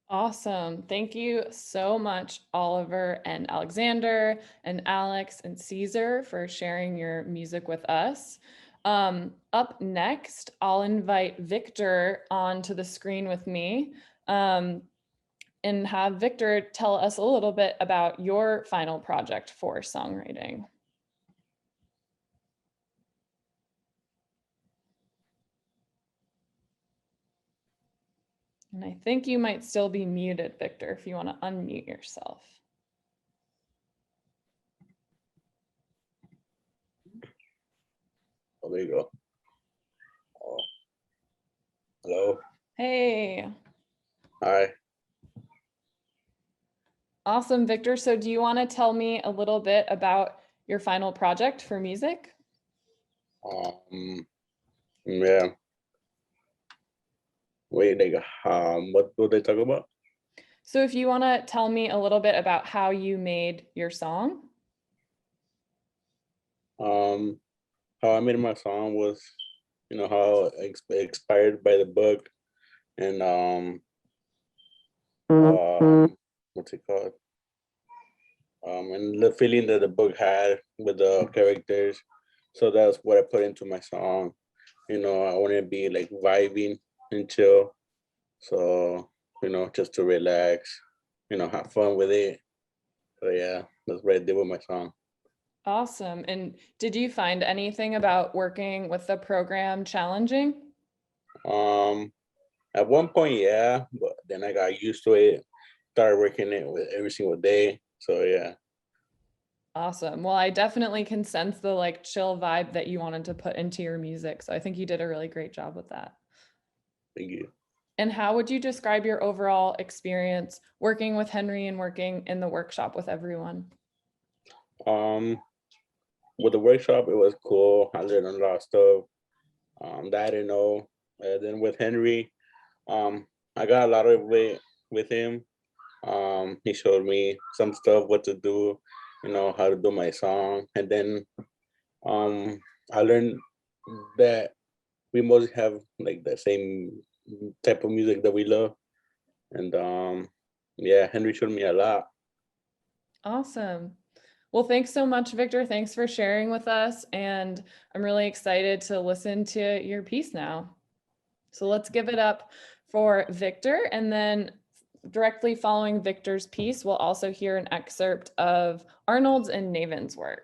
Awesome. Thank you so much, Oliver and Alexander and Alex and Caesar, for sharing your music with us. Up next, I'll invite Victor onto the screen with me, and have Victor tell us a little bit about your final project for songwriting. And I think you might still be muted, Victor, if you want to unmute yourself. Oh, there you go. Oh. Hello. Hey. Hi. Awesome, Victor. So do you want to tell me a little bit about your final project for music? Yeah. Wait, like, what do they talk about? So if you want to tell me a little bit about how you made your song. Um, how I made my song was, how expired by the book, and what's it called? And the feeling that the book had with the characters. So that's what I put into my song. I want to be like vibing and chill. So, just to relax, have fun with it. So yeah, that's what I did with my song. Awesome. And did you find anything about working with the program challenging? Um, at one point, yeah, but then I got used to it, started working it with every single day. So yeah. Awesome. Well, I definitely can sense the like chill vibe that you wanted to put into your music. So I think you did a really great job with that. Thank you. And how would you describe your overall experience working with Henry and working in the workshop with everyone? Um, with the workshop, it was cool. I learned a lot of stuff that I didn't know. Then with Henry, I got a lot of it with him. He showed me some stuff, what to do, how to do my song. And then I learned that we mostly have like the same type of music that we love. And yeah, Henry showed me a lot. Awesome. Well, thanks so much, Victor. Thanks for sharing with us. And I'm really excited to listen to your piece now. So let's give it up for Victor. And then directly following Victor's piece, we'll also hear an excerpt of Arnold's and Naven's work.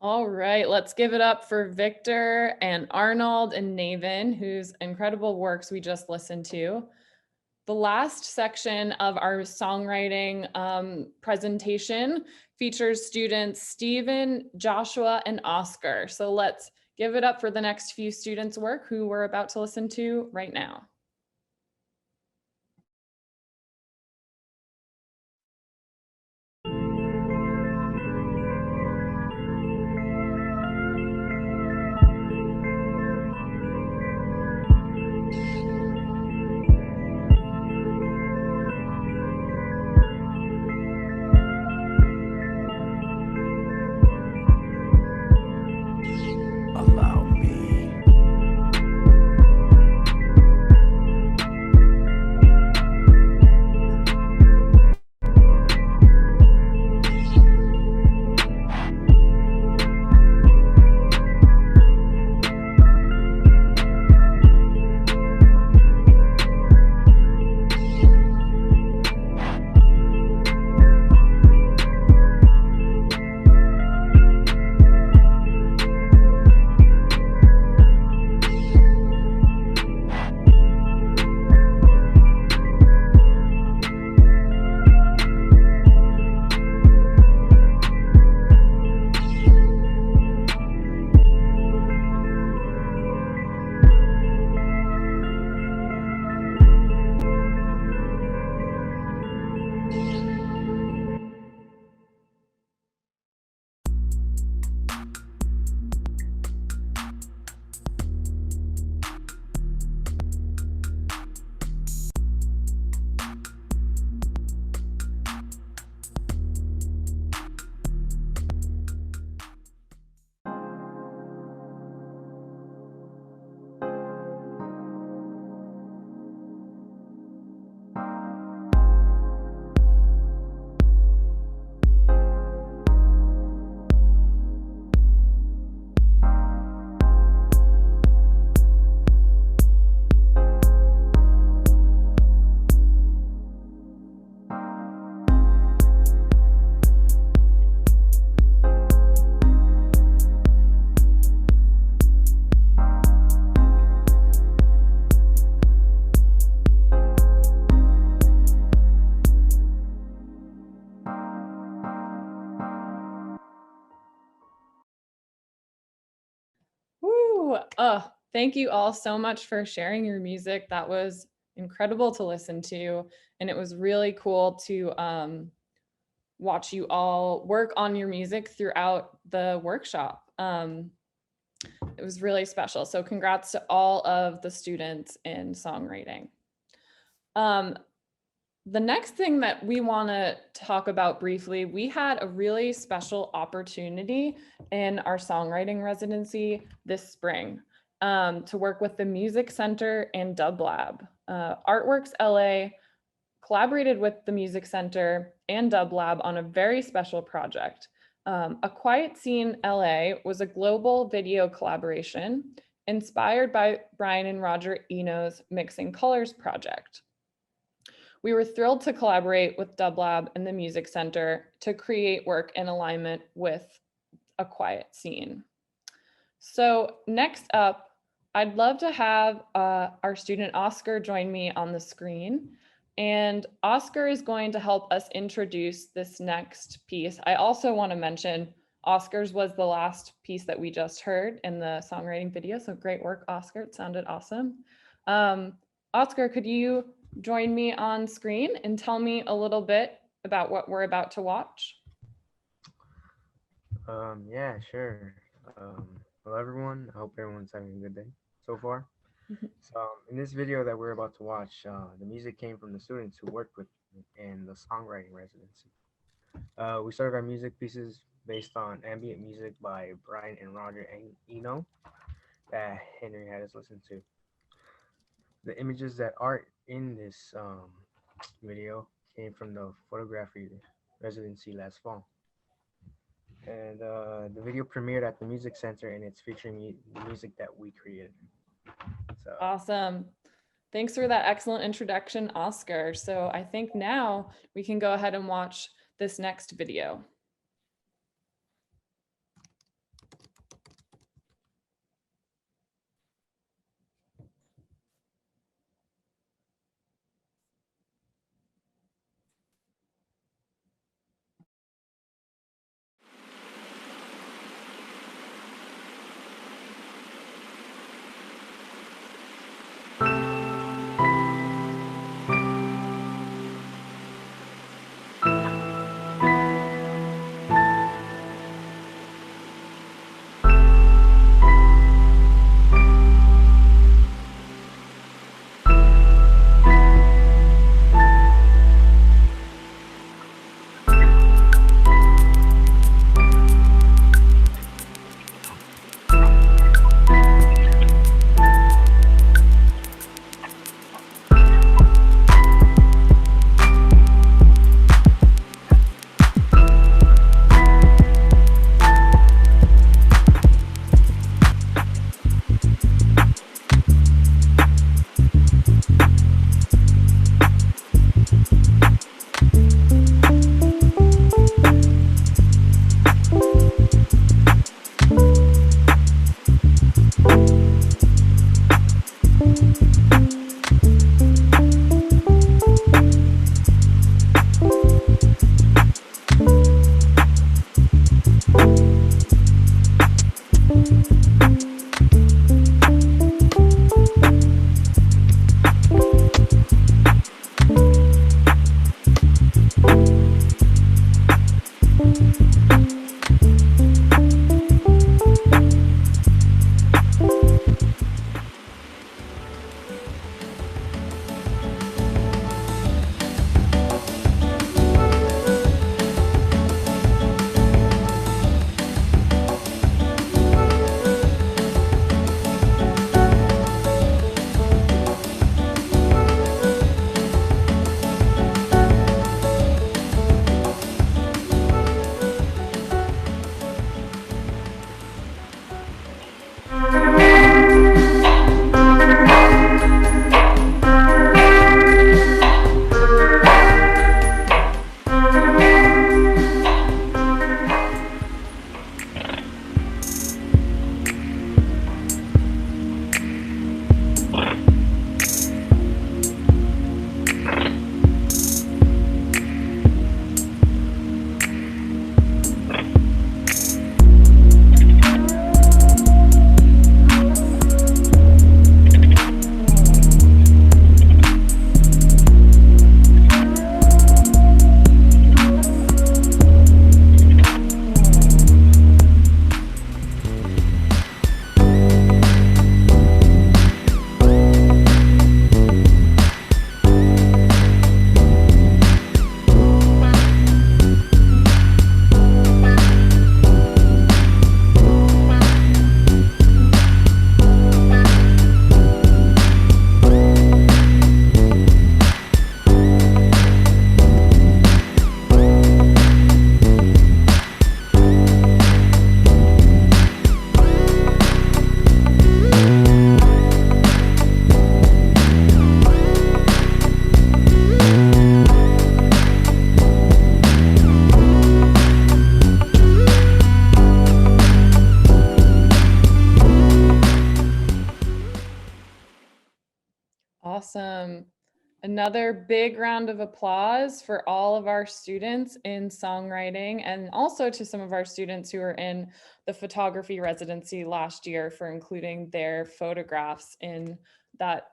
All right, let's give it up for Victor and Arnold and Naven, whose incredible works we just listened to. The last section of our songwriting presentation features students Stephen, Joshua, and Oscar. So let's give it up for the next few students' work who we're about to listen to right now. Allow me. Woo! Thank you all so much for sharing your music. That was incredible to listen to. And it was really cool to watch you all work on your music throughout the workshop. It was really special. So congrats to all of the students in songwriting. The next thing that we want to talk about briefly, we had a really special opportunity in our songwriting residency this spring to work with the Music Center and Dub Lab. artworxLA collaborated with the Music Center and Dub Lab on a very special project. A Quiet Scene LA was a global video collaboration inspired by Brian and Roger Eno's Mixing Colors project. We were thrilled to collaborate with Dub Lab and the Music Center to create work in alignment with A Quiet Scene. So next up, I'd love to have our student Oscar join me on the screen. And Oscar is going to help us introduce this next piece. I also want to mention Oscar's was the last piece that we just heard in the songwriting video. So great work, Oscar. It sounded awesome. Oscar, could you join me on screen and tell me a little bit about what we're about to watch? Yeah, sure. Hello, everyone. I hope everyone's having a good day so far. So, in this video that we're about to watch, the music came from the students who worked with me in the songwriting residency. We started our music pieces based on ambient music by Brian and Roger Eno that Henry had us listen to. The images that are in this video came from the photography residency last fall. And the video premiered at the Music Center, and it's featuring the music that we created. So Awesome. Thanks for that excellent introduction, Oscar. So I think now we can go ahead and watch this next video. Awesome. Another big round of applause for all of our students in songwriting, and also to some of our students who are in the photography residency last year for including their photographs in that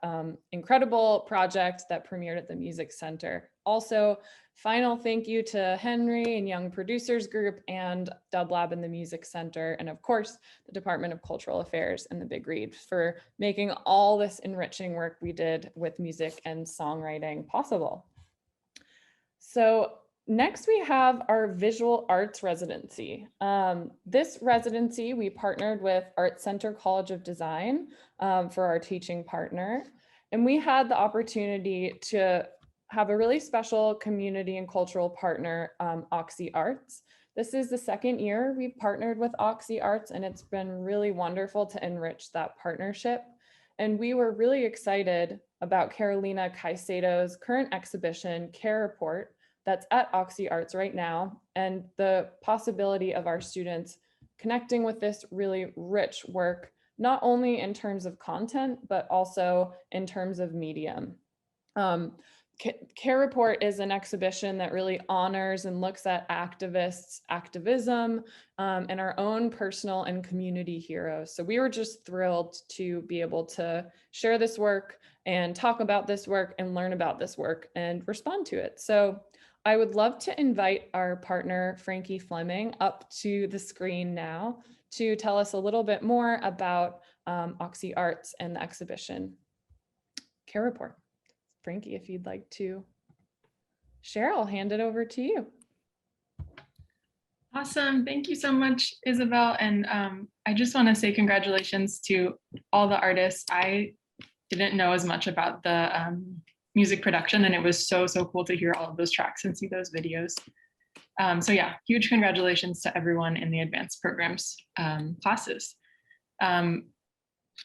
incredible project that premiered at the Music Center. Also, final thank you to Henry and Young Producers Group and Dub Lab and the Music Center, and of course, the Department of Cultural Affairs and the Big Read for making all this enriching work we did with music and songwriting possible. So next we have our visual arts residency. This residency, we partnered with Art Center College of Design for our teaching partner. And we had the opportunity to have a really special community and cultural partner, Oxy Arts. This is the second year we've partnered with Oxy Arts, and it's been really wonderful to enrich that partnership. And we were really excited about Carolina Caicedo's current exhibition, Care Report, that's at Oxy Arts right now, and the possibility of our students connecting with this really rich work, not only in terms of content, but also in terms of medium. Care Report is an exhibition that really honors and looks at activists, activism, and our own personal and community heroes. So we were just thrilled to be able to share this work and talk about this work and learn about this work and respond to it. So I would love to invite our partner, Frankie Fleming, up to the screen now to tell us a little bit more about Oxy Arts and the exhibition Care Report. Frankie, if you'd like to share, I'll hand it over to you. Awesome. Thank you so much, Isabel. And I just want to say congratulations to all the artists. I didn't know as much about the music production, and it was so cool to hear all of those tracks and see those videos. So yeah, huge congratulations to everyone in the advanced programs classes.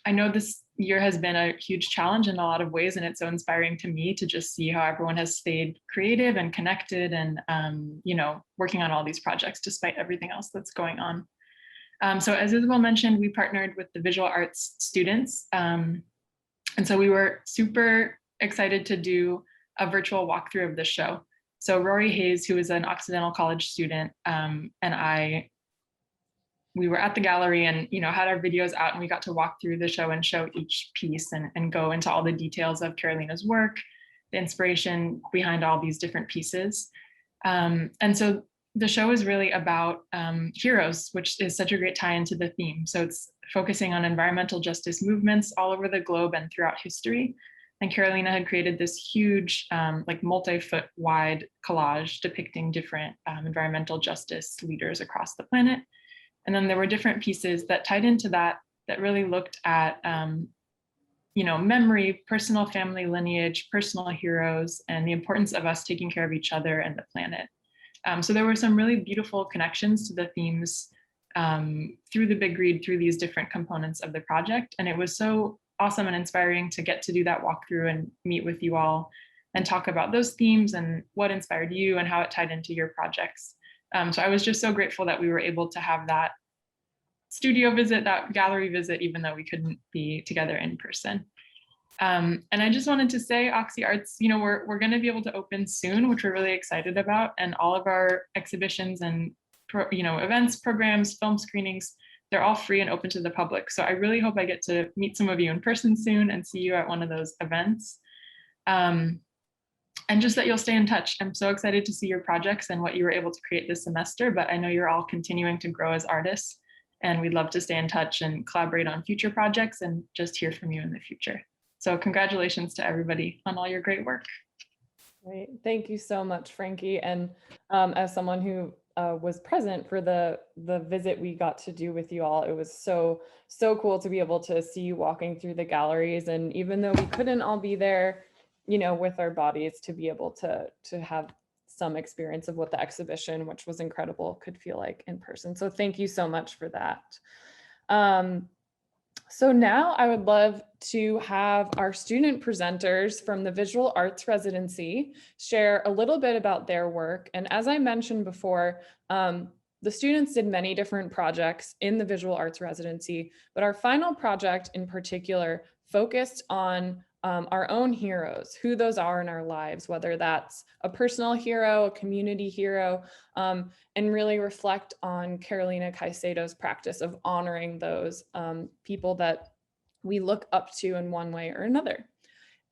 I know this year has been a huge challenge in a lot of ways, and it's so inspiring to me to just see how everyone has stayed creative and connected and you know, working on all these projects despite everything else that's going on. So as Isabel mentioned, we partnered with the visual arts students. And so we were super excited to do a virtual walkthrough of the show. So Rory Hayes, who is an Occidental College student, and we were at the gallery and, you know, had our videos out, and we got to walk through the show and show each piece and go into all the details of Carolina's work, the inspiration behind all these different pieces. And so the show is really about heroes, which is such a great tie into the theme. So it's focusing on environmental justice movements all over the globe and throughout history. And Carolina had created this huge, like multi-foot wide collage depicting different environmental justice leaders across the planet. And then there were different pieces that tied into that, that really looked at, you know, memory, personal family lineage, personal heroes, and the importance of us taking care of each other and the planet. So there were some really beautiful connections to the themes through the Big Read, through these different components of the project. And it was so awesome and inspiring to get to do that walkthrough and meet with you all and talk about those themes and what inspired you and how it tied into your projects. So I was just so grateful that we were able to have that studio visit, that gallery visit, even though we couldn't be together in person. And I just wanted to say, Oxy Arts, you know, we're going to be able to open soon, which we're really excited about. And all of our exhibitions and, you know, events, programs, film screenings, they're all free and open to the public. So I really hope I get to meet some of you in person soon and see you at one of those events. And just that you'll stay in touch. I'm so excited to see your projects and what you were able to create this semester, but I know you're all continuing to grow as artists, and we'd love to stay in touch and collaborate on future projects and just hear from you in the future. So congratulations to everybody on all your great work. Great. Thank you so much, Frankie. And as someone who was present for the visit we got to do with you all, it was so cool to be able to see you walking through the galleries. And even though we couldn't all be there, you know, with our bodies, to be able to have some experience of what the exhibition, which was incredible, could feel like in person. So thank you so much for that. So now I would love to have our student presenters from the Visual Arts Residency share a little bit about their work. And as I mentioned before, the students did many different projects in the Visual Arts Residency, but our final project in particular focused on our own heroes, who those are in our lives, whether that's a personal hero, a community hero, and really reflect on Carolina Caicedo's practice of honoring those people that we look up to in one way or another.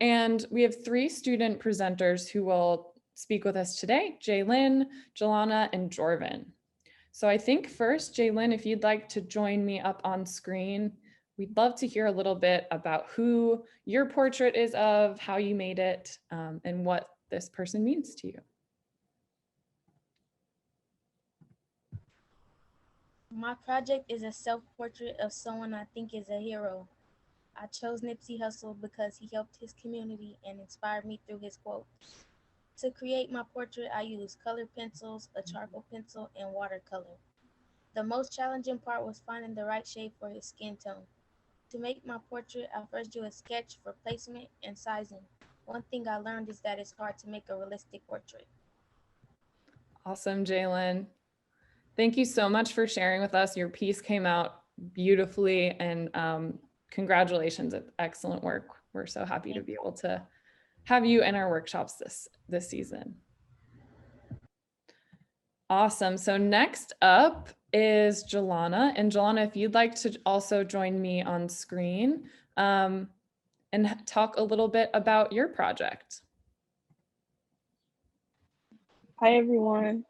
And we have 3 student presenters who will speak with us today, Jaylin, Jelana, and Jorvin. So I think first, Jaylin, if you'd like to join me up on screen, we'd love to hear a little bit about who your portrait is of, how you made it, and what this person means to you. My project is a self-portrait of someone I think is a hero. I chose Nipsey Hussle because he helped his community and inspired me through his quotes. To create my portrait, I used colored pencils, a charcoal pencil, and watercolor. The most challenging part was finding the right shade for his skin tone. To make my portrait, I first drew a sketch for placement and sizing. One thing I learned is that it's hard to make a realistic portrait. Awesome, Jaylin. Thank you so much for sharing with us. Your piece came out beautifully, and congratulations, excellent work. We're so happy to be able to have you in our workshops this season. Awesome. So next up is Jelana. And Jelana, if you'd like to also join me on screen and talk a little bit about your project. Hi everyone.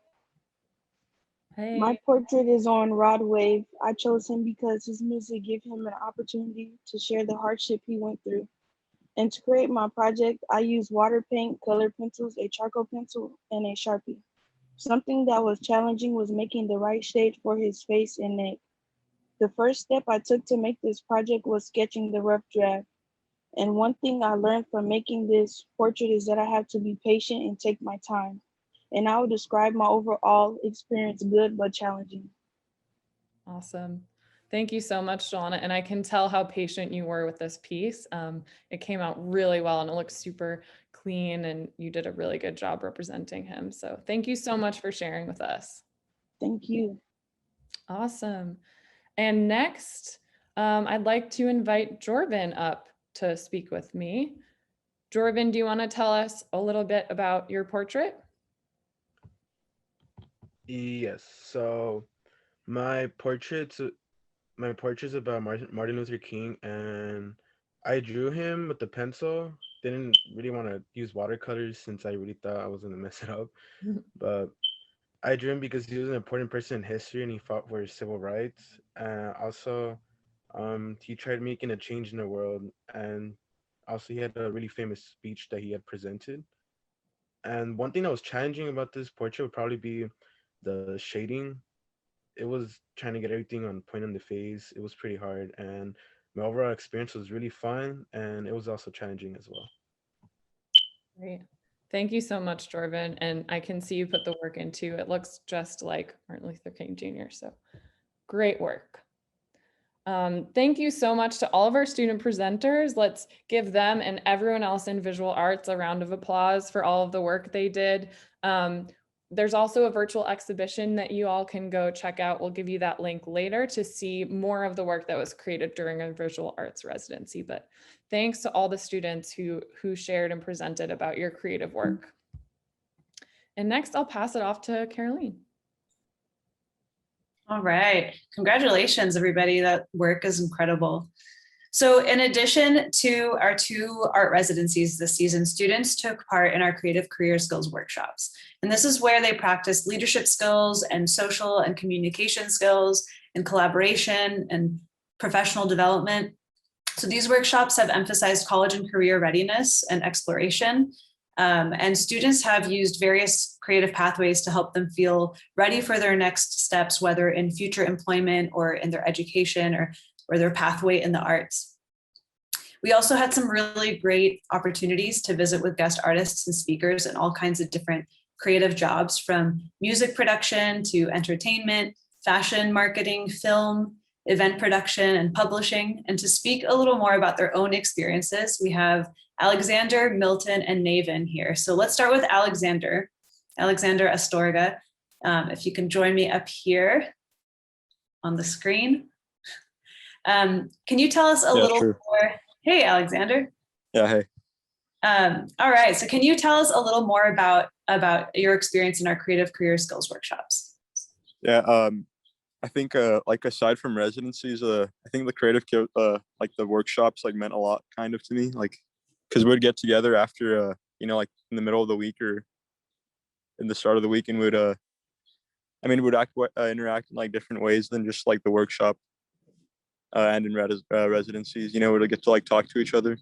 Hey. My portrait is on Rod Wave. I chose him because his music gave him an opportunity to share the hardship he went through. And to create my project, I used water paint, colored pencils, a charcoal pencil, and a Sharpie. Something that was challenging was making the right shade for his face and neck. The first step I took to make this project was sketching the rough draft. And one thing I learned from making this portrait is that I have to be patient and take my time. And I would describe my overall experience good but challenging. Awesome. Thank you so much, Jelana. And I can tell how patient you were with this piece. It came out really well and it looks super clean, and you did a really good job representing him. So thank you so much for sharing with us. Thank you. Awesome. And next, I'd like to invite Jorvin up to speak with me. Jorvin, do you want to tell us a little bit about your portrait? Yes. So my portrait's about Martin Luther King, and I drew him with the pencil. Didn't really want to use watercolors since I really thought I was gonna mess it up. But I drew him because he was an important person in history and he fought for civil rights. Also, he tried making a change in the world, and also he had a really famous speech that he had presented. And one thing that was challenging about this portrait would probably be the shading. It was trying to get everything on point on the face. It was pretty hard, and my overall experience was really fun, and it was also challenging as well. Great. Thank you so much, Jorvin. And I can see you put the work into it. Looks just like Martin Luther King Jr. So great work. Thank you so much to all of our student presenters. Let's give them and everyone else in visual arts a round of applause for all of the work they did. There's also a virtual exhibition that you all can go check out. We'll give you that link later to see more of the work that was created during a visual arts residency. But thanks to all the students who shared and presented about your creative work. And next, I'll pass it off to Caroline. All right. Congratulations, everybody. That work is incredible. So in addition to our 2 art residencies this season, students took part in our creative career skills workshops. And this is where they practiced leadership skills and social and communication skills and collaboration and professional development. So these workshops have emphasized college and career readiness and exploration. And students have used various creative pathways to help them feel ready for their next steps, whether in future employment or in their education or their pathway in the arts. We also had some really great opportunities to visit with guest artists and speakers in all kinds of different creative jobs, from music production to entertainment, fashion, marketing, film, event production, and publishing. And to speak a little more about their own experiences, we have Alexander, Milton, and Naven here. So let's start with Alexander Astorga. If you can join me up here on the screen. Can you tell us a little more? Hey, Alexander. Yeah, hey. All right. So can you tell us a little more about your experience in our creative career skills workshops? Yeah, I think like aside from residencies, I think the like the workshops like meant a lot kind of to me, like because we'd get together after like in the middle of the week or in the start of the week, and we'd interact in like different ways than just like the workshop and in residencies. We'd get to like talk to each other,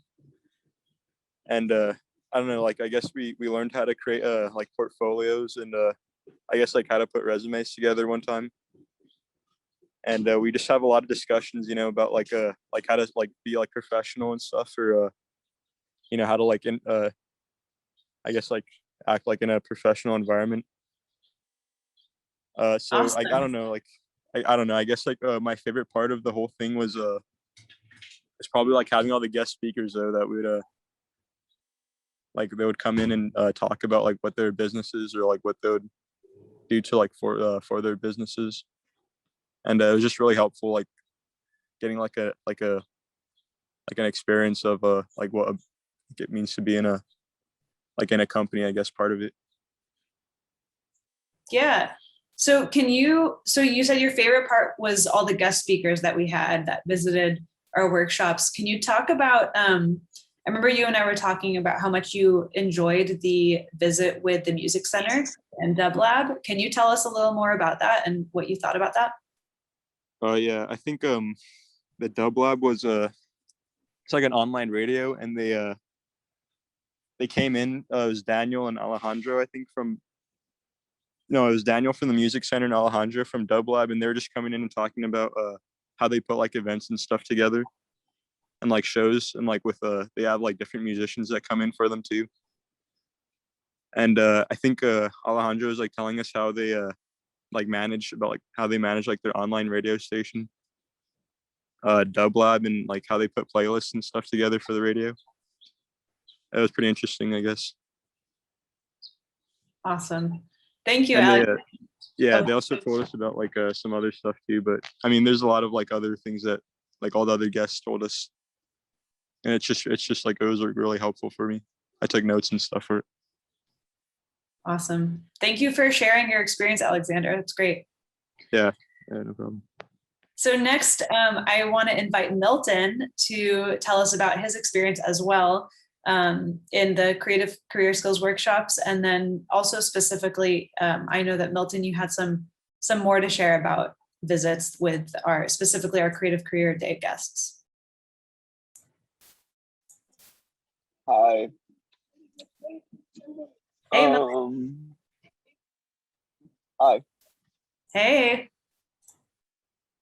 and I don't know, like I guess we learned how to create like portfolios and I guess like how to put resumes together one time. And we just have a lot of discussions, about like how to like be like professional and stuff, or how to like I guess like act like in a professional environment. So like I don't Awesome. know, like I don't know. I guess like my favorite part of the whole thing was it's probably like having all the guest speakers though that would like they would come in and talk about like what their businesses or like what they would do to like for their businesses. And it was just really helpful, like getting like an experience of like what it means to be in a company, I guess, part of it. Yeah. So you said your favorite part was all the guest speakers that we had that visited our workshops. Can you talk about, I remember you and I were talking about how much you enjoyed the visit with the Music Center and Dub Lab. Can you tell us a little more about that and what you thought about that? Yeah, I think the Dub Lab was it's like an online radio, and they came in. It was Daniel and Alejandro, I think it was Daniel from the Music Center and Alejandro from Dub Lab, and they were just coming in and talking about how they put like events and stuff together, and like shows, and like with they have like different musicians that come in for them too. And I think Alejandro was like telling us how they like manage like their online radio station, Dub Lab, and like how they put playlists and stuff together for the radio. It was pretty interesting, I guess. Awesome. Thank you, And Alex. they also told us about like some other stuff too, but I mean there's a lot of like other things that like all the other guests told us, and it's just like it was like, really helpful for me. I took notes and stuff for it. Awesome. Thank you for sharing your experience, Alexander. That's great. Yeah, no problem. So next, I want to invite Milton to tell us about his experience as well in the creative career skills workshops. And then also specifically, I know that Milton, you had some more to share about visits with specifically our creative career day guests. Hi. Hey, Milton. Hi. Hey.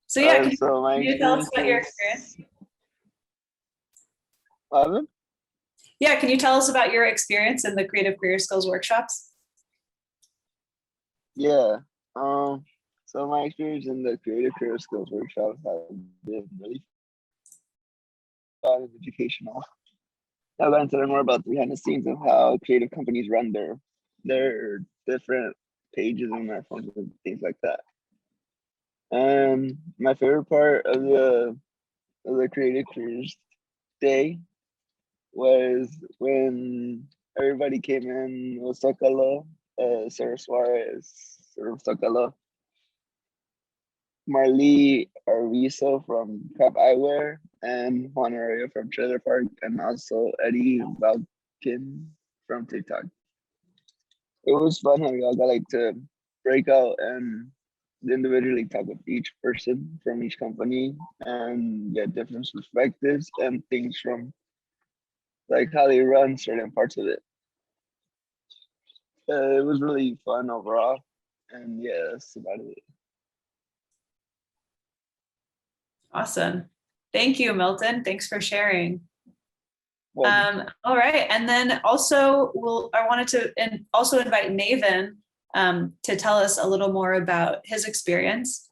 So yeah, can so you tell us about your experience? Pardon? Yeah, can you tell us about your experience in the creative career skills workshops? Yeah. So my experience in the creative career skills workshops have been really fun and educational. I've gotten to learn more about the behind the scenes of how creative companies run their different pages on their phones and things like that. And my favorite part of the creative careers day was when everybody came in. Osakala, Sarah Suarez, Osakala, Marlee Arviso from Cup Eyewear, and Juan Arroyo from Trailer Park, and also Eddie Valkin from TikTok. It was fun how we all got like to break out and individually talk with each person from each company and get different perspectives and things from like how they run certain parts of it. It was really fun overall, and yeah, that's about it. Awesome. Thank you, Milton. Thanks for sharing. All right. And then also I wanted to also invite Naven to tell us a little more about his experience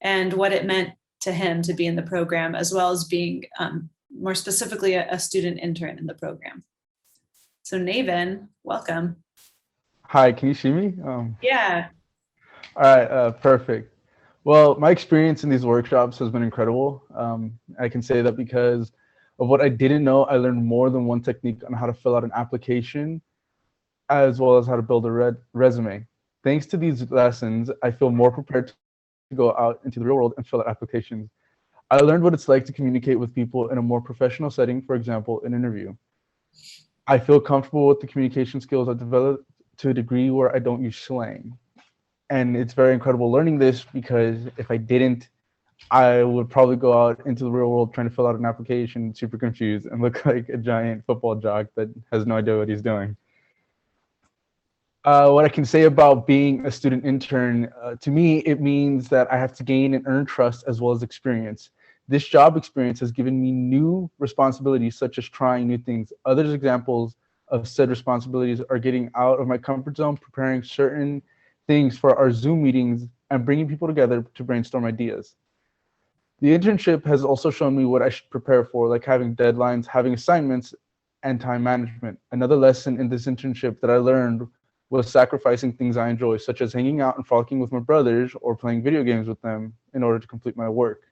and what it meant to him to be in the program, as well as being more specifically a student intern in the program. So Naven, welcome. Hi, can you see me? Yeah. All right, perfect. Well, my experience in these workshops has been incredible. I can say that because Of what I didn't know, I learned more than one technique on how to fill out an application, as well as how to build a resume. Thanks to these lessons, I feel more prepared to go out into the real world and fill out applications. I learned what it's like to communicate with people in a more professional setting, for example, an interview. I feel comfortable with the communication skills I've developed to a degree where I don't use slang. And it's very incredible learning this, because if I didn't, I would probably go out into the real world trying to fill out an application super confused and look like a giant football jock that has no idea what he's doing. What I can say about being a student intern, to me, it means that I have to gain and earn trust as well as experience. This job experience has given me new responsibilities, such as trying new things. Other examples of said responsibilities are getting out of my comfort zone, preparing certain things for our Zoom meetings, and bringing people together to brainstorm ideas. The internship has also shown me what I should prepare for, like having deadlines, having assignments, and time management. Another lesson in this internship that I learned was sacrificing things I enjoy, such as hanging out and frolicking with my brothers or playing video games with them in order to complete my work.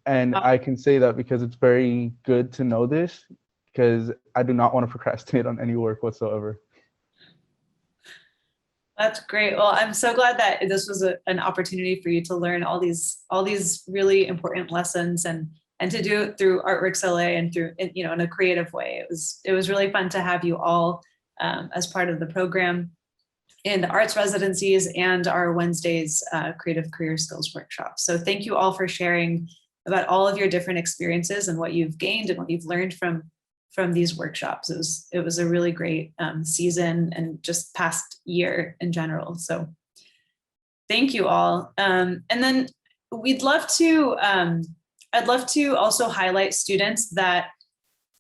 And I can say that because it's very good to know this, because I do not want to procrastinate on any work whatsoever. That's great. Well, I'm so glad that this was an opportunity for you to learn all these really important lessons, and to do it through artworxLA and through, you know, in a creative way. It was really fun to have you all as part of the program in the arts residencies and our Wednesdays creative career skills workshop. So thank you all for sharing about all of your different experiences and what you've gained and what you've learned from these workshops. It was a really great season and just past year in general. So thank you all. And then I'd love to also highlight students that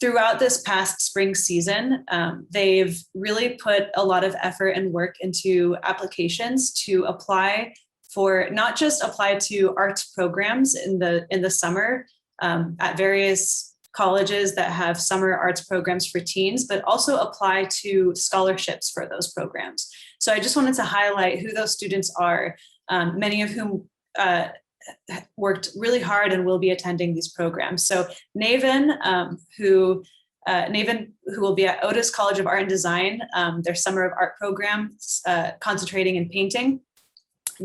throughout this past spring season, they've really put a lot of effort and work into applications to apply for, not just apply to arts programs in the summer at various colleges that have summer arts programs for teens, but also apply to scholarships for those programs. So I just wanted to highlight who those students are, many of whom worked really hard and will be attending these programs. So Naven, who will be at Otis College of Art and Design, their Summer of Art program, concentrating in painting.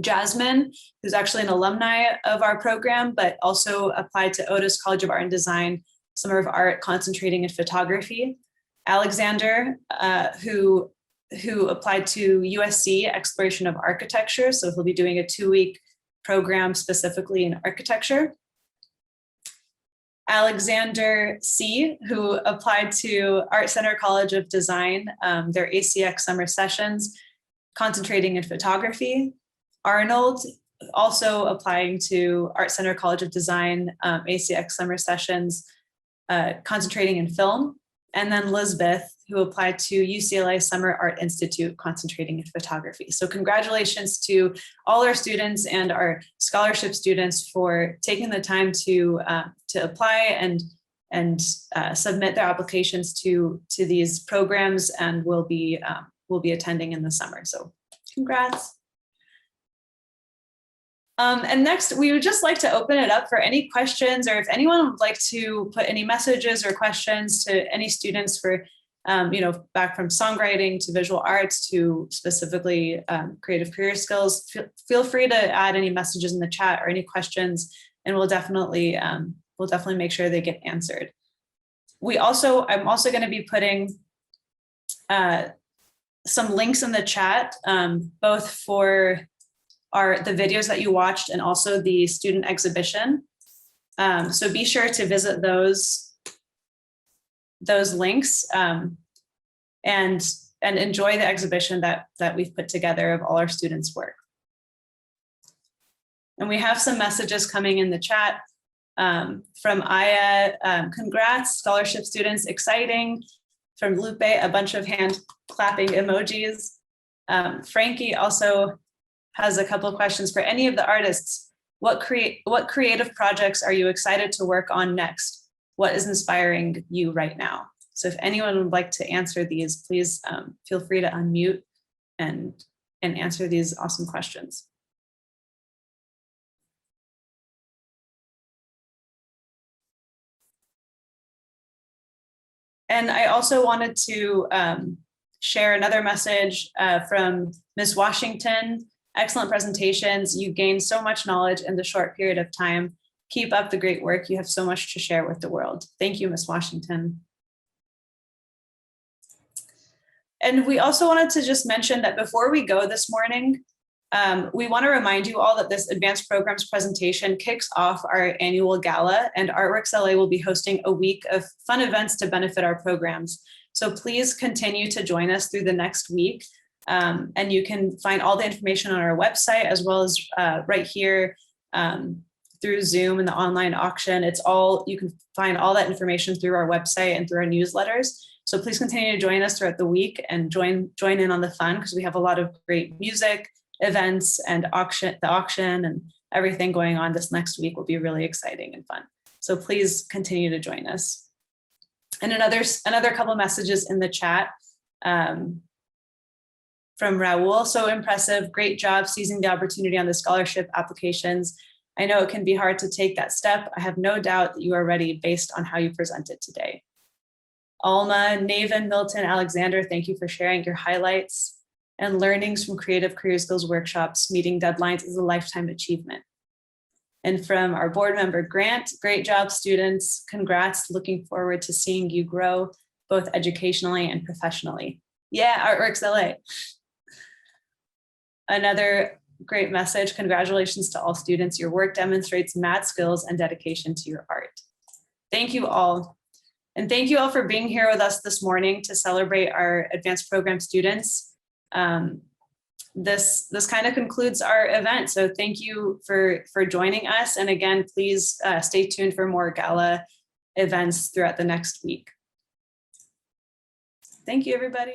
Jasmine, who's actually an alumni of our program, but also applied to Otis College of Art and Design, Summer of Art, concentrating in photography. Alexander, who applied to USC Exploration of Architecture, so he'll be doing a 2-week program specifically in architecture. Alexander C., who applied to Art Center College of Design, their ACX summer sessions, concentrating in photography. Arnold, also applying to Art Center College of Design, ACX summer sessions, concentrating in film. And then Lisbeth, who applied to UCLA Summer Art Institute, concentrating in photography. So congratulations to all our students and our scholarship students for taking the time to apply and submit their applications to these programs, and will be attending in the summer. So congrats. And next, we would just like to open it up for any questions, or if anyone would like to put any messages or questions to any students for, back from songwriting to visual arts to specifically creative career skills, feel free to add any messages in the chat or any questions, and we'll definitely make sure they get answered. I'm also going to be putting some links in the chat, both for the videos that you watched and also the student exhibition. So be sure to visit those links and enjoy the exhibition that we've put together of all our students' work. And we have some messages coming in the chat from Aya. Congrats, scholarship students, exciting. From Lupe, a bunch of hand clapping emojis. Frankie also has a couple of questions for any of the artists. What creative projects are you excited to work on next? What is inspiring you right now? So if anyone would like to answer these, please feel free to unmute and answer these awesome questions. And I also wanted to share another message from Ms. Washington. Excellent presentations. You gained so much knowledge in the short period of time. Keep up the great work. You have so much to share with the world. Thank you, Ms. Washington. And we also wanted to just mention that before we go this morning, we want to remind you all that this advanced programs presentation kicks off our annual gala, and artworxLA will be hosting a week of fun events to benefit our programs. So please continue to join us through the next week. And you can find all the information on our website, as well as right here through Zoom and the online auction. It's all, you can find all that information through our website and through our newsletters. So please continue to join us throughout the week and join in on the fun, because we have a lot of great music, events, and the auction and everything going on this next week will be really exciting and fun. So please continue to join us. And another couple messages in the chat from Raul. So impressive, great job seizing the opportunity on the scholarship applications. I know it can be hard to take that step. I have no doubt that you are ready based on how you presented today. Alma, Naven, Milton, Alexander, thank you for sharing your highlights and learnings from Creative Career Skills workshops. Meeting deadlines is a lifetime achievement. And from our board member, Grant, great job, students. Congrats, looking forward to seeing you grow both educationally and professionally. Yeah, artworxLA. Another great message, congratulations to all students. Your work demonstrates mad skills and dedication to your art. Thank you all. And thank you all for being here with us this morning to celebrate our advanced program students. This kind of concludes our event. So thank you for joining us. And again, please stay tuned for more gala events throughout the next week. Thank you, everybody.